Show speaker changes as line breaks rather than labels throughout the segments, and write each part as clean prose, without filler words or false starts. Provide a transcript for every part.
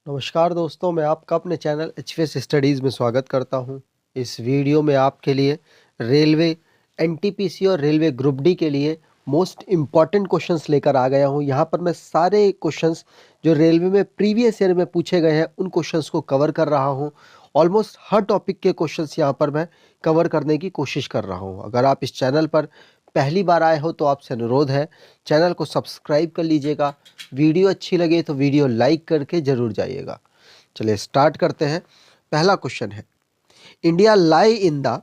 नमस्कार दोस्तों, मैं आपका अपने चैनल एचवीएस स्टडीज़ में स्वागत करता हूं। इस वीडियो में आपके लिए रेलवे एनटीपीसी और रेलवे ग्रुप डी के लिए मोस्ट इम्पॉर्टेंट क्वेश्चंस लेकर आ गया हूं। यहां पर मैं सारे क्वेश्चंस जो रेलवे में प्रीवियस ईयर में पूछे गए हैं उन क्वेश्चंस को कवर कर रहा हूं। ऑलमोस्ट हर टॉपिक के क्वेश्चंस यहां पर मैं कवर करने की कोशिश कर रहा हूं। अगर आप इस चैनल पर पहली बार आए हो तो आपसे अनुरोध है, चैनल को सब्सक्राइब कर लीजिएगा। वीडियो अच्छी लगे तो वीडियो लाइक करके ज़रूर जाइएगा। चलिए स्टार्ट करते हैं। पहला क्वेश्चन है, India lie in the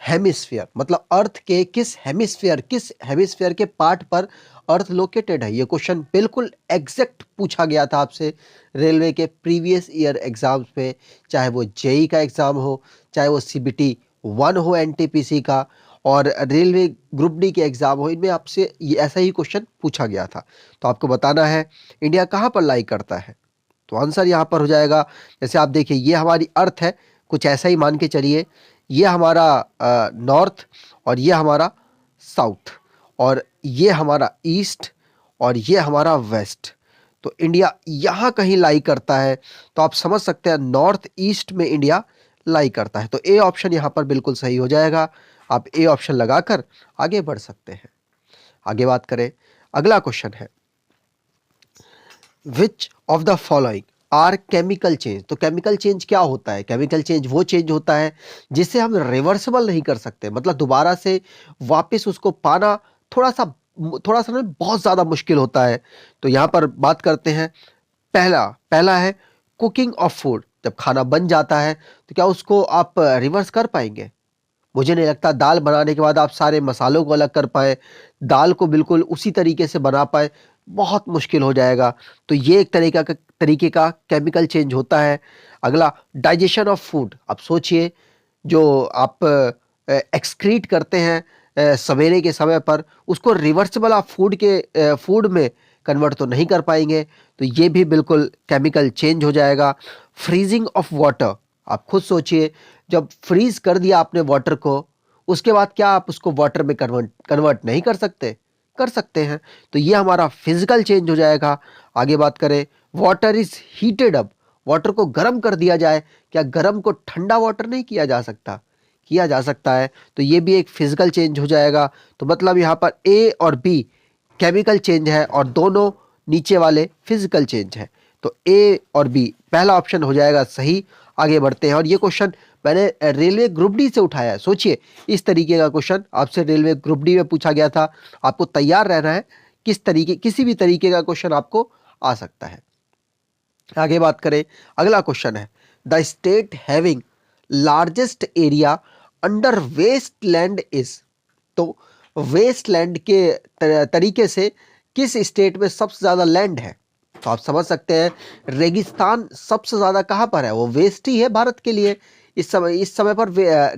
hemisphere, मतलब अर्थ के किस हेमिस्फीयर के पार्ट पर अर्थ लोकेटेड है। ये क्वेश्चन बिल्कुल एग्जैक्ट पूछा गया था आपसे रेलवे के प्रीवियस ईयर एग्जाम्स में, चाहे वो जेई का एग्जाम हो, चाहे वो सीबीटी 1 हो एनटीपीसी का, और रेलवे ग्रुप डी के एग्जाम हो, इनमें आपसे ये ऐसा ही क्वेश्चन पूछा गया था। तो आपको बताना है इंडिया कहाँ पर लाई करता है। तो आंसर यहाँ पर हो जाएगा, जैसे आप देखिए ये हमारी अर्थ है, कुछ ऐसा ही मान के चलिए। ये हमारा नॉर्थ, और ये हमारा साउथ, और ये हमारा ईस्ट, और ये हमारा वेस्ट। तो इंडिया यहाँ कहीं लाई करता है। तो आप समझ सकते हैं नॉर्थ ईस्ट में इंडिया लाई करता है। तो ए ऑप्शन यहाँ पर बिल्कुल सही हो जाएगा। आप ए ऑप्शन लगाकर आगे बढ़ सकते हैं। आगे बात करें, अगला क्वेश्चन है, which of the following are chemical change. तो केमिकल चेंज क्या होता है? केमिकल चेंज वो चेंज होता है जिसे हम रिवर्सिबल नहीं कर सकते, मतलब दोबारा से वापस उसको पाना थोड़ा सा नहीं, बहुत ज़्यादा मुश्किल होता है। तो यहाँ पर बात करते हैं, पहला पहला है कुकिंग ऑफ फूड। जब खाना बन जाता है तो क्या उसको आप रिवर्स कर पाएंगे? मुझे नहीं लगता दाल बनाने के बाद आप सारे मसालों को अलग कर पाए, दाल को बिल्कुल उसी तरीके से बना पाए, बहुत मुश्किल हो जाएगा। तो ये एक तरीके का केमिकल चेंज होता है। अगला, डाइजेशन ऑफ फूड। आप सोचिए, जो आप एक्सक्रीट करते हैं सवेरे के समय पर, उसको रिवर्सिबल आप फूड में कन्वर्ट तो नहीं कर पाएंगे। तो ये भी बिल्कुल केमिकल चेंज हो जाएगा। फ्रीजिंग ऑफ वाटर, आप खुद सोचिए, जब फ्रीज कर दिया आपने वाटर को, उसके बाद क्या आप उसको वाटर में कन्वर्ट नहीं कर सकते? कर सकते हैं। तो ये हमारा फिजिकल चेंज हो जाएगा। आगे बात करें, water is heated up. Water को गर्म कर दिया जाए, क्या गर्म को ठंडा वाटर नहीं किया जा सकता? किया जा सकता है। तो ये भी एक फिजिकल चेंज हो जाएगा। तो मतलब यहाँ पर ए और बी केमिकल चेंज है और दोनों नीचे वाले फिजिकल चेंज है। तो ए और बी पहला ऑप्शन हो जाएगा सही। आगे बढ़ते हैं, और ये क्वेश्चन मैंने रेलवे ग्रुप डी से उठाया है। सोचिए, इस तरीके का क्वेश्चन आपसे रेलवे ग्रुप डी में पूछा गया था। आपको तैयार रहना है, किसी भी तरीके का क्वेश्चन आपको आ सकता है। आगे बात करें, अगला क्वेश्चन है, the state having largest area under waste land is. तो वेस्ट लैंड के तरीके से किस स्टेट में सबसे ज़्यादा लैंड है? तो आप समझ सकते हैं रेगिस्तान सबसे ज़्यादा कहाँ पर है? वो वेस्ट ही है भारत के लिए। इस समय पर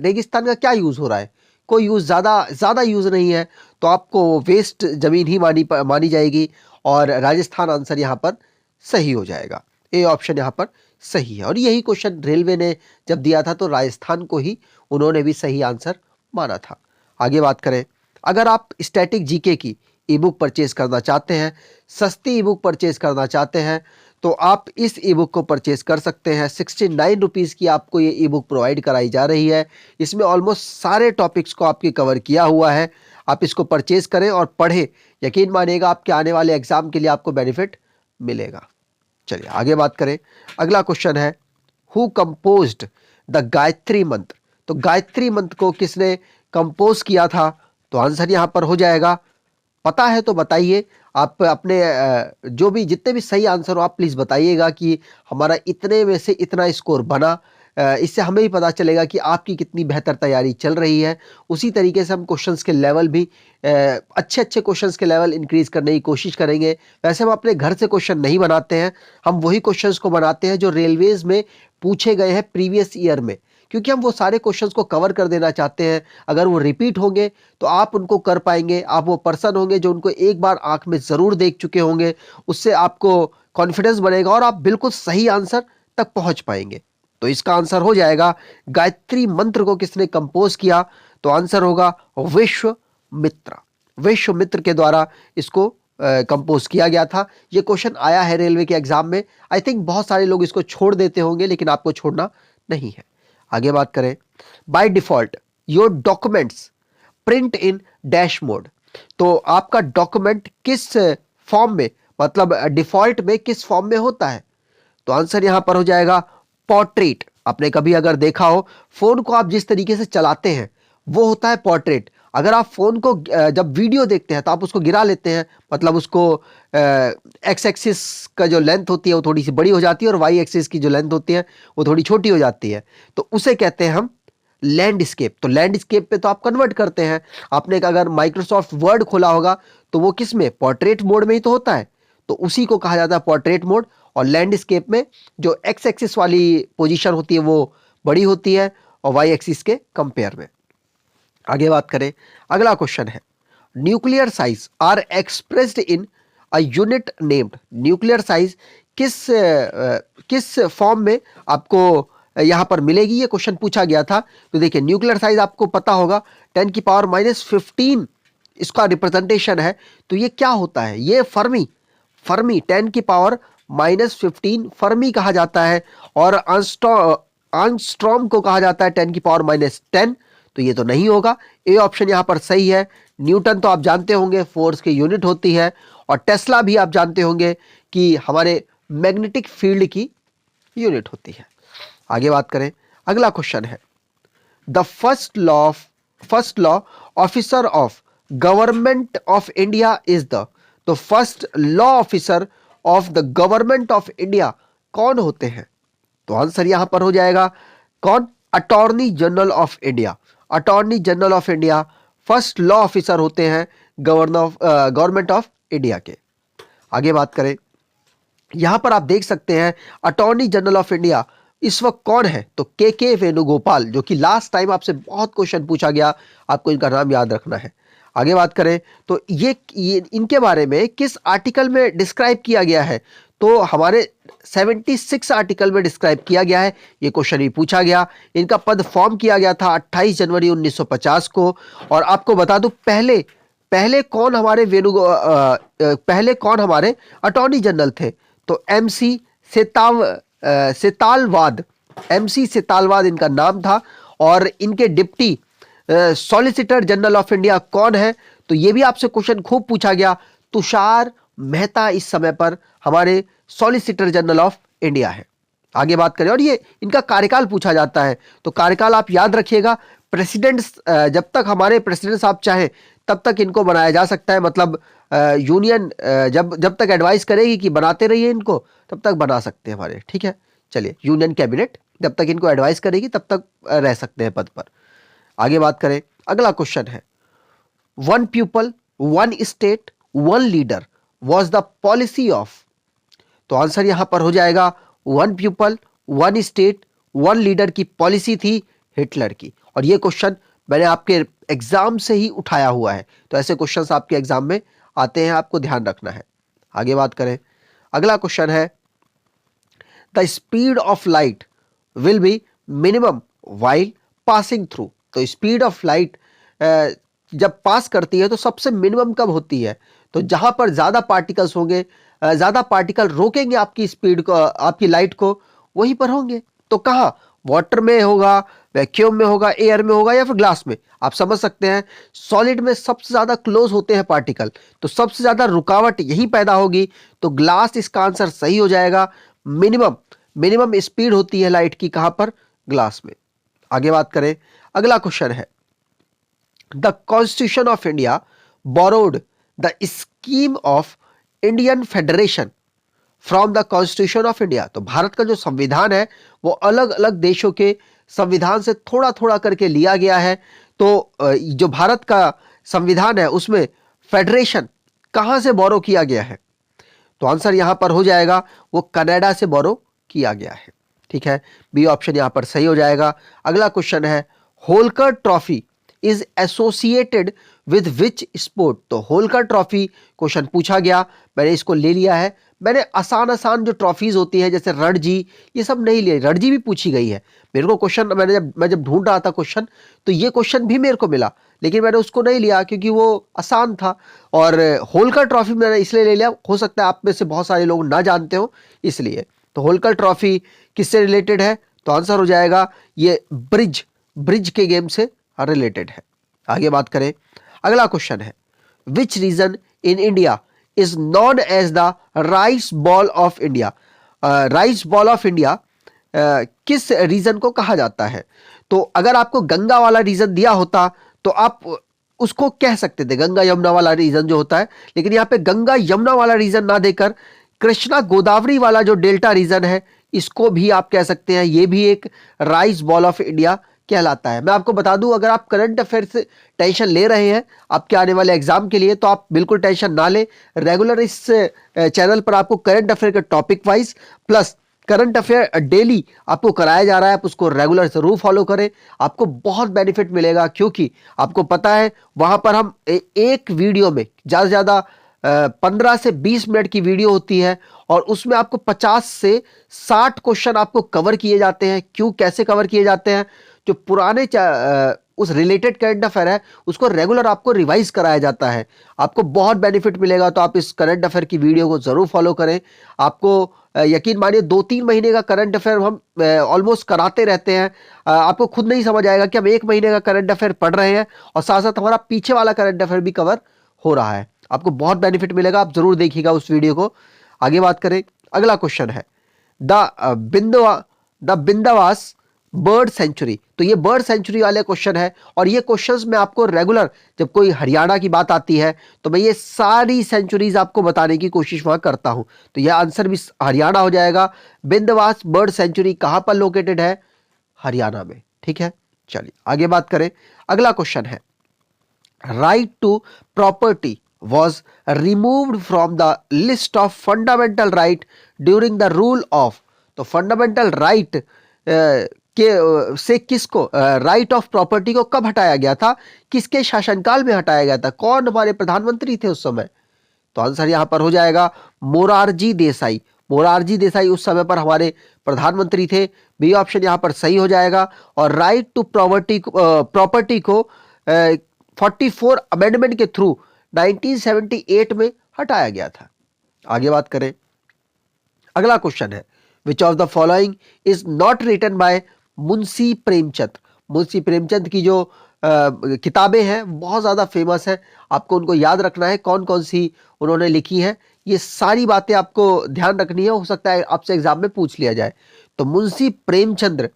रेगिस्तान का क्या यूज़ हो रहा है? कोई यूज़ ज़्यादा यूज़ नहीं है। तो आपको वेस्ट ज़मीन ही मानी जाएगी, और राजस्थान आंसर यहाँ पर सही हो जाएगा। ए ऑप्शन यहाँ पर सही है, और यही क्वेश्चन रेलवे ने जब दिया था तो राजस्थान को ही उन्होंने भी सही आंसर माना था। आगे बात करें, अगर आप स्टैटिक जीके की ई बुक परचेज करना चाहते हैं, सस्ती ई बुक परचेज करना चाहते हैं, तो आप इस ई बुक को परचेज कर सकते हैं। 69 रुपीज़ की आपको ये ई बुक प्रोवाइड कराई जा रही है। इसमें ऑलमोस्ट सारे टॉपिक्स को आपके कवर किया हुआ है। आप इसको परचेज करें और पढ़ें, यकीन मानिएगा आपके आने वाले एग्जाम के लिए आपको बेनिफिट मिलेगा। चलिए आगे बात करें, अगला क्वेश्चन है, हु कंपोज्ड द गायत्री मंत्र। तो गायत्री मंत्र को किसने कंपोज किया था? तो आंसर यहां पर हो जाएगा, पता है तो बताइए। आप अपने जो भी जितने भी सही आंसर हो आप प्लीज़ बताइएगा कि हमारा इतने में से इतना स्कोर बना। इससे हमें भी पता चलेगा कि आपकी कितनी बेहतर तैयारी चल रही है। उसी तरीके से हम क्वेश्चंस के लेवल भी अच्छे अच्छे क्वेश्चंस के लेवल इंक्रीज़ करने की कोशिश करेंगे। वैसे हम अपने घर से क्वेश्चन नहीं बनाते हैं, हम वही क्वेश्चंस को बनाते हैं जो रेलवेज़ में पूछे गए हैं प्रीवियस ईयर में, क्योंकि हम वो सारे क्वेश्चंस को कवर कर देना चाहते हैं। अगर वो रिपीट होंगे तो आप उनको कर पाएंगे। आप वो पर्सन होंगे जो उनको एक बार आंख में ज़रूर देख चुके होंगे। उससे आपको कॉन्फिडेंस बढ़ेगा और आप बिल्कुल सही आंसर तक पहुंच पाएंगे। तो इसका आंसर हो जाएगा, गायत्री मंत्र को किसने कंपोज किया? तो आंसर होगा विश्वामित्र। विश्वामित्र के द्वारा इसको कंपोज किया गया था। ये क्वेश्चन आया है रेलवे के एग्जाम में। आई थिंक बहुत सारे लोग इसको छोड़ देते होंगे, लेकिन आपको छोड़ना नहीं है। आगे बात करें, by default your documents print in dash mode. तो आपका डॉक्यूमेंट किस फॉर्म में, मतलब डिफॉल्ट में किस फॉर्म में होता है? तो आंसर यहां पर हो जाएगा पोर्ट्रेट। आपने कभी अगर देखा हो, फोन को आप जिस तरीके से चलाते हैं वो होता है पोर्ट्रेट। अगर आप फोन को जब वीडियो देखते हैं तो आप उसको गिरा लेते हैं, मतलब उसको एक्स एक्सिस का जो लेंथ होती है वो थोड़ी सी बड़ी हो जाती है और वाई एक्सिस की जो लेंथ होती है वो थोड़ी छोटी हो जाती है। तो उसे कहते हैं हम लैंडस्केप। तो लैंडस्केप पे तो आप कन्वर्ट करते हैं। आपने अगर माइक्रोसॉफ्ट वर्ड खोला होगा तो वो किस में, पोर्ट्रेट मोड में ही तो होता है। तो उसी को कहा जाता है पोर्ट्रेट मोड। और लैंडस्केप में जो एक्स एक्सिस वाली पोजीशन होती है वो बड़ी होती है और वाई एक्सिस के कंपेयर में। आगे बात करें, अगला क्वेश्चन है, nuclear size are expressed in a unit named. Nuclear size किस फॉर्म में आपको यहां पर मिलेगी, ये क्वेश्चन पूछा गया था। तो देखिए, न्यूक्लियर साइज आपको पता होगा 10⁻⁻15 इसका रिप्रेजेंटेशन है। तो ये क्या होता है? ये फर्मी 10⁻⁻15 फर्मी कहा जाता है। और आर्मस्ट्रॉन्ग को कहा जाता है 10⁻⁻10। तो ये तो नहीं होगा। ए ऑप्शन यहां पर सही है। न्यूटन तो आप जानते होंगे फोर्स की यूनिट होती है, और टेस्ला भी आप जानते होंगे कि हमारे मैग्नेटिक फील्ड की यूनिट होती है। आगे बात करें, अगला क्वेश्चन है, the first law officer of government of India is the. तो first law officer of the government of India कौन होते हैं? तो आंसर यहां पर हो जाएगा कौन? Attorney general of India. Attorney general of India first law officer होते हैं गवर्नमेंट ऑफ इंडिया के। आगे बात करें, यहां पर आप देख सकते हैं अटॉर्नी जनरल ऑफ इंडिया इस वक्त कौन है? तो के वेणुगोपाल, जो कि लास्ट टाइम आपसे बहुत क्वेश्चन पूछा गया, आपको इनका नाम याद रखना है। आगे बात करें तो ये इनके बारे में किस आर्टिकल में डिस्क्राइब किया गया है? तो हमारे 76 आर्टिकल में डिस्क्राइब किया गया है। ये क्वेश्चन भी पूछा गया। इनका पद फॉर्म किया गया था 28 जनवरी 1950 को। और आपको बता दूं, पहले कौन हमारे अटॉर्नी जनरल थे? तो एमसी सेतालवाद इनका नाम था। और इनके deputy solicitor general of India कौन है? तो ये भी आपसे क्वेश्चन खूब पूछा गया। तुषार मेहता इस समय पर हमारे सॉलिसिटर जनरल ऑफ इंडिया है। आगे बात करें, और ये इनका कार्यकाल पूछा जाता है। तो कार्यकाल आप याद रखिएगा, प्रेसिडेंट्स जब तक हमारे प्रेसिडेंट साहब चाहें तब तक इनको बनाया जा सकता है। मतलब यूनियन जब तक एडवाइस करेगी कि बनाते रहिए इनको, तब तक बना सकते हैं हमारे। ठीक है, चलिए, यूनियन कैबिनेट जब तक इनको एडवाइस करेगी तब तक रह सकते हैं पद पर। आगे बात करें, अगला क्वेश्चन है, one people one state one leader was the policy of. तो आंसर यहां पर हो जाएगा one people one state one leader की पॉलिसी थी हिटलर की। और यह क्वेश्चन मैंने आपके एग्जाम से ही उठाया हुआ है। तो ऐसे क्वेश्चंस आपके एग्जाम में आते हैं, आपको ध्यान रखना है। आगे बात करें, अगला क्वेश्चन है, the speed of light will be minimum while passing through. तो स्पीड ऑफ लाइट जब पास करती है तो सबसे मिनिमम कब होती है? तो जहां पर ज्यादा पार्टिकल्स होंगे, ज्यादा पार्टिकल रोकेंगे आपकी स्पीड को, आपकी लाइट को, वहीं पर होंगे। तो कहां? वाटर में होगा, वैक्यूम में होगा, एयर में होगा, या फिर ग्लास में। आप समझ सकते हैं, सॉलिड में सबसे ज्यादा क्लोज होते हैं पार्टिकल, तो सबसे ज्यादा रुकावट यहीं पैदा होगी। तो ग्लास इसका आंसर सही हो जाएगा। मिनिमम स्पीड होती है लाइट की कहां पर? ग्लास में। आगे बात करें, अगला क्वेश्चन है, the constitution of India borrowed the scheme of Indian federation from the constitution of India. तो भारत का जो संविधान है वो अलग अलग देशों के संविधान से थोड़ा थोड़ा करके लिया गया है। तो जो भारत का संविधान है उसमें फेडरेशन कहां से बोरो किया गया है? तो आंसर यहां पर हो जाएगा वो कनाडा से बोरो किया गया है। ठीक है, बी ऑप्शन यहां पर सही हो जाएगा। अगला क्वेश्चन है, Holkar trophy is associated with which sport. तो होलकर ट्रॉफी क्वेश्चन पूछा गया, मैंने इसको ले लिया है। मैंने आसान जो ट्रॉफीज होती है जैसे रणजी, ये सब नहीं लिए। रणजी भी पूछी गई है मेरे को क्वेश्चन, मैं जब ढूंढ रहा था क्वेश्चन, तो ये क्वेश्चन भी मेरे को मिला लेकिन मैंने उसको नहीं लिया क्योंकि वो आसान था। और होलकर ट्रॉफी मैंने इसलिए ले लिया, हो सकता है आप में से बहुत सारे लोग ना जानते हो इसलिए। तो होलकर ट्रॉफी किससे रिलेटेड है? तो आंसर हो जाएगा ये ब्रिज के गेम से रिलेटेड है। आगे बात करें, अगला क्वेश्चन है, which region in India is known as the rice bowl of India? Rice bowl of India किस रीजन को कहा जाता है? तो अगर आपको गंगा वाला रीजन दिया होता तो आप उसको कह सकते थे, गंगा यमुना वाला रीजन जो होता है, लेकिन यहाँ पे गंगा यमुना वाला रीजन ना देकर कृष्णा गोदावरी वाला जो डेल्टा रीजन है इसको भी आप कह सकते हैं, ये भी एक राइस बॉल ऑफ इंडिया कहलाता है। मैं आपको बता दूं, अगर आप करंट अफेयर से टेंशन ले रहे हैं आपके आने वाले एग्जाम के लिए, तो आप बिल्कुल टेंशन ना लें। रेगुलर इस चैनल पर आपको करंट अफेयर के topic wise plus current affair daily आपको कराया जा रहा है, आप उसको रेगुलर जरूर फॉलो करें, आपको बहुत बेनिफिट मिलेगा। क्योंकि आपको पता है वहां पर हम एक वीडियो में ज्यादा से ज्यादा 15 से 20 मिनट की वीडियो होती है और उसमें आपको 50 से 60 क्वेश्चन आपको कवर किए जाते हैं। क्यों, कैसे कवर किए जाते हैं? जो पुराने उस रिलेटेड करंट अफेयर है उसको रेगुलर आपको रिवाइज कराया जाता है, आपको बहुत बेनिफिट मिलेगा। तो आप इस करंट अफेयर की वीडियो को जरूर फॉलो करें। आपको यकीन मानिए 2-3 महीने का करंट अफेयर हम ऑलमोस्ट कराते रहते हैं। आपको खुद नहीं समझ आएगा कि हम 1 महीने का करंट अफेयर पढ़ रहे हैं और साथ साथ हमारा पीछे वाला करंट अफेयर भी कवर हो रहा है। आपको बहुत बेनिफिट मिलेगा, आप जरूर देखिएगा उस वीडियो को। आगे बात करें, अगला क्वेश्चन है द बिंदावास बर्ड सेंचुरी। तो ये बर्ड सेंचुरी वाले क्वेश्चन है और ये क्वेश्चंस मैं आपको रेगुलर जब कोई हरियाणा की बात आती है तो मैं ये सारी सेंचुरीज आपको बताने की कोशिश वहां करता हूं। तो यह आंसर भी हरियाणा हो जाएगा। बिंदावास बर्ड सेंचुरी कहां पर लोकेटेड है? हरियाणा में। ठीक है, चलिए आगे बात करें। अगला क्वेश्चन है, right to property was removed from the list of fundamental right during the rule of। तो फंडामेंटल राइट से किसको, राइट ऑफ प्रॉपर्टी को कब हटाया गया था? किसके शासनकाल में हटाया गया था? कौन हमारे प्रधानमंत्री थे उस समय? तो आंसर यहां पर हो जाएगा मोरारजी देसाई। मोरारजी देसाई उस समय पर हमारे प्रधानमंत्री थे। बी ऑप्शन यहां पर सही हो जाएगा। और राइट टू प्रॉपर्टी को 44 अमेंडमेंट के थ्रू 1978 में हटाया गया था। आगे बात करें, अगला क्वेश्चन है, which of the following is not written by Munshi Premchand? Munshi Premchand की जो किताबें हैं बहुत ज्यादा फेमस है, आपको उनको याद रखना है कौन कौन सी उन्होंने लिखी है। ये सारी बातें आपको ध्यान रखनी है, हो सकता है आपसे एग्जाम में पूछ लिया जाए। तो मुंशी प्रेमचंद्र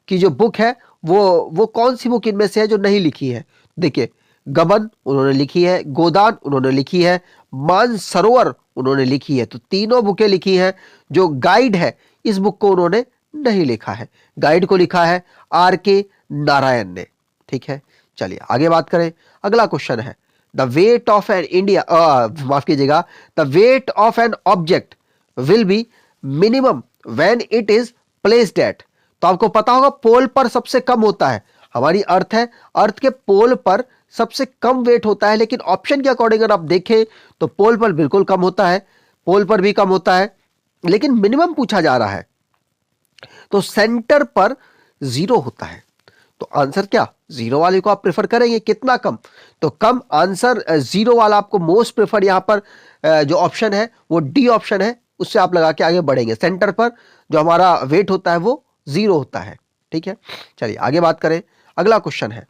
की जो बुक है वो कौन सी बुक इनमें से है जो नहीं लिखी है? देखिए, गबन उन्होंने लिखी है, गोदान उन्होंने लिखी है, मानसरोवर उन्होंने लिखी है। तो तीनों बुकें लिखी हैं। जो गाइड है इस बुक को उन्होंने नहीं लिखा है, गाइड को लिखा है R.K. नारायण ने। ठीक है, चलिए आगे बात करें। अगला क्वेश्चन है, the weight of an India माफ कीजिएगा, the weight of an object will be minimum when it is placed at. तो आपको पता होगा पोल पर सबसे कम होता है, हमारी अर्थ है, अर्थ के पोल पर सबसे कम वेट होता है। लेकिन ऑप्शन के अकॉर्डिंग अगर आप देखें तो पोल पर बिल्कुल कम होता है, पोल पर भी कम होता है, लेकिन मिनिमम पूछा जा रहा है तो सेंटर पर 0 होता है। तो आंसर क्या, 0 वाले को आप प्रेफर करेंगे? कितना कम? तो कम। आंसर 0 वाला आपको मोस्ट प्रेफर यहां पर जो ऑप्शन है वो डी ऑप्शन है, उससे आप लगा के आगे बढ़ेंगे। सेंटर पर जो हमारा वेट होता है वो 0 होता है। ठीक है, चलिए आगे बात करें। अगला क्वेश्चन है,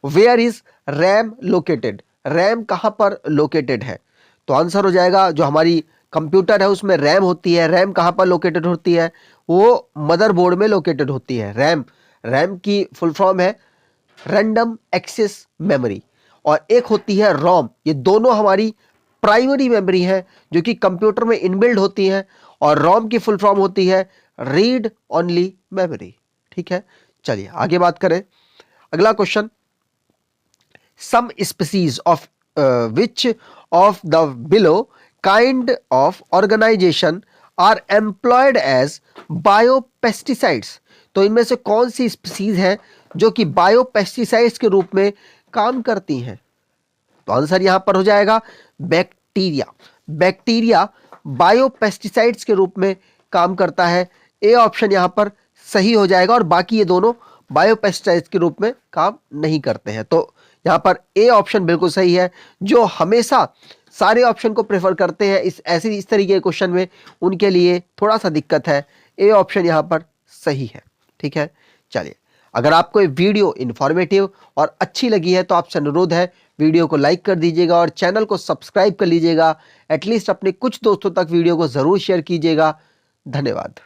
where is RAM located? RAM कहां पर लोकेटेड है? तो आंसर हो जाएगा, जो हमारी कंप्यूटर है उसमें रैम होती है, रैम कहां पर लोकेटेड होती है? वो मदरबोर्ड में लोकेटेड होती है। रैम की फुल फॉर्म है रैंडम एक्सेस मेमोरी, और एक होती है रोम। ये दोनों हमारी प्राइमरी मेमोरी है जो कि कंप्यूटर में इनबिल्ड होती है, और रोम की फुल फॉर्म होती है रीड ओनली मेमोरी। ठीक है, चलिए आगे बात करें। अगला question, some species of which of the below kind of organization are employed as biopesticides? तो इनमें से कौन सी स्पीसीज है जो कि बायोपेस्टिसाइड्स के रूप में काम करती हैं? तो आंसर यहां पर हो जाएगा बैक्टीरिया। बैक्टीरिया बायोपेस्टिसाइड्स के रूप में काम करता है। ए ऑप्शन यहां पर सही हो जाएगा, और बाकी ये दोनों बायोपेस्टिसाइड्स के रूप में काम नहीं करते हैं। तो यहाँ पर ए ऑप्शन बिल्कुल सही है। जो हमेशा सारे ऑप्शन को प्रेफर करते हैं इस तरीके के क्वेश्चन में, उनके लिए थोड़ा सा दिक्कत है। ए ऑप्शन यहाँ पर सही है। ठीक है, चलिए, अगर आपको ये वीडियो इन्फॉर्मेटिव और अच्छी लगी है तो आपसे अनुरोध है वीडियो को लाइक कर दीजिएगा और चैनल को सब्सक्राइब कर लीजिएगा। एटलीस्ट अपने कुछ दोस्तों तक वीडियो को जरूर शेयर कीजिएगा। धन्यवाद।